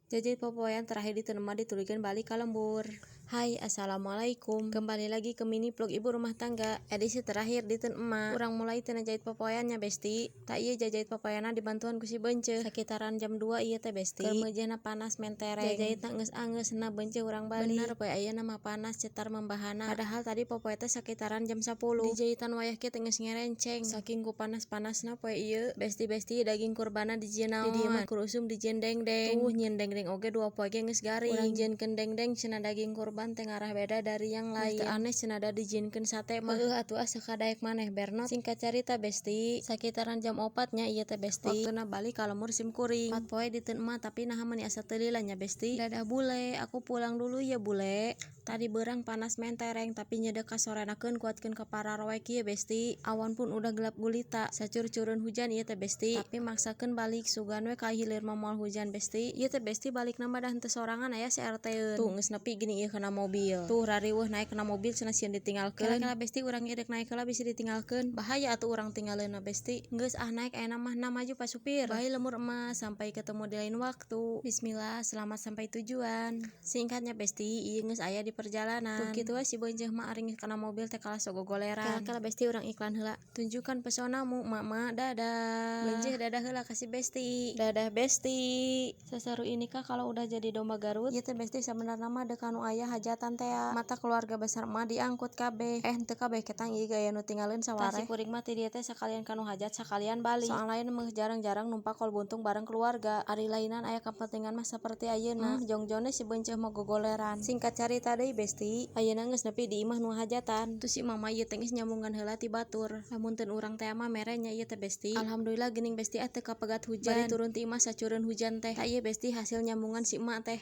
Jadi popoyan terakhir ditenema ditulikeun balik ka lembur. Hai, assalamualaikum. Kembali lagi ke mini vlog ibu rumah tangga. Edisi terakhir diteun emak. Urang mulai tina jahit popoyannya besti. Tak ieu jajahit popoyanna dibantuan ku si Beunceuk. Sekitaran jam 2 ieu teh besti. Keur meujehna panas mentereng. Jajahitna geus angeusna Beunceuk urang balik. Bener poe ayeuna mah panas cetar membahana. Padahal tadi popoe teh sekitaran jam 10. Dijahitan wayah kieu teh geus ngerenceng. Saking ku panas-panasna poe ieu, besti-besti daging kurbanna dijieun naon. Di dieu mah kurusum dijieun dengdeng. Tuh nyieun dengdeng oge 2 poe ge geus garing. Urang jieunkeun dengdeng cenah daging kurban teh ngarah beda dari yang lain. Teu aneh cenah da dijieunkeun sate mah. Heueuh atuh sakadaek maneh bernot. Singkat cerita besti, sekitaran jam 4 nya ieu teh besti. Waktuna balik ka lembur sim kuring. 4 poe diteun emak tapi naha meuni asa teu lila nya besti. Dadah bule, aku pulang dulu ya bule. Tadi beurang panas mentereng tapi nyedek kasorenakeun kuatkeun ka pararoek ieu besti. Awan pun udah gelap gulita. Sacurcureun hujan ieu teh besti. Tapi maksakeun balik sugan we ka hilir mah moal hujan besti. Ieu teh besti balik nama dah henteu sorangan aya si RT-eun. Tuh geus nepi gini ieu kana mobil. Tuh rariweuh naik kana mobil cenah sieun ditinggalkeun. Kela besti urang ieu naik heula bisi ditinggalkeun. Bahaya atuh urang tinggalleunna besti. Geus naik ayeuna mah maju Pak Supir. Bye lemur emas sampai ketemu di lain waktu. Bismillah, selamat sampai tujuan. Singkatnya besti, ieu geus aya di perjalanan. Tuh kitu we si Beunceuk mah aring kana mobil teh kalah sogogoleran. Kela besti urang iklan heula. Tunjukkan pesonamu, mama, dadah. Beunceuk dadah heula ka si besti. Dadah besti. Seseru inikah kalau udah jadi domba Garut? Ieu teh besti sabenerna mah deuk anu aya hajatan teh. Mata keluarga besar mah diangkut kabeh. Henteu kabeh ketang ieu gaya nu tinggalin sawareh. Si kuring mah ti dieu teh sakalian kanu hajat sakalian balik. Soal lain mah jarang-jarang numpak kol buntung bareng keluarga. Ari lainan aya kepentingan mah saperti ayeuna. Jongjongna si Beunceuk mah gogoleran. Singkat carita deui besti, ayeuna geus nepi di imah nu hajatan. Tu si mama ieu teh geus nyambungkeun heula ti batur. Lamun teu urang teh mah mere nya ieu teh besti. Alhamdulillah geuning besti teu kapegat hujan. Bari turun ti imah sacureun hujan teh. Ta ieu besti hasil nyambungan si emak teh.